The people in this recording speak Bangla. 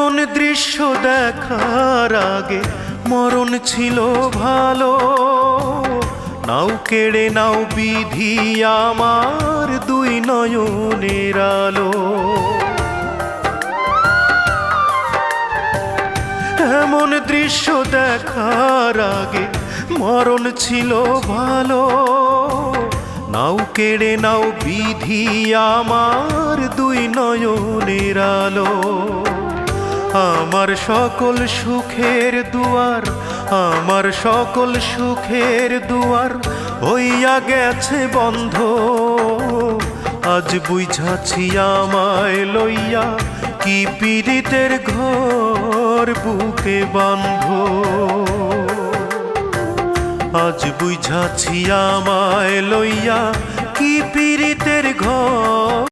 এমন দৃশ্য দেখার আগে মরণ ছিল ভালো। নাও কেড়ে নাও বিধি আমার দুই নয়নের আলো। এমন দৃশ্য দেখার আগে মরণ ছিল ভালো। নাও কেড়ে নাও বিধি আমার দুই নয়নের আলো। আমার সকল সুখের দুয়ার, আমার সকল সুখের দুয়ার হইয়া গেছে বন্ধ। আজ বুঝাছি আমায় লইয়া কি পীড়িতের ঘর বুকে বাঁধ। আজ বুঝাছি আমায় লইয়া কি পীড়িতের ঘর।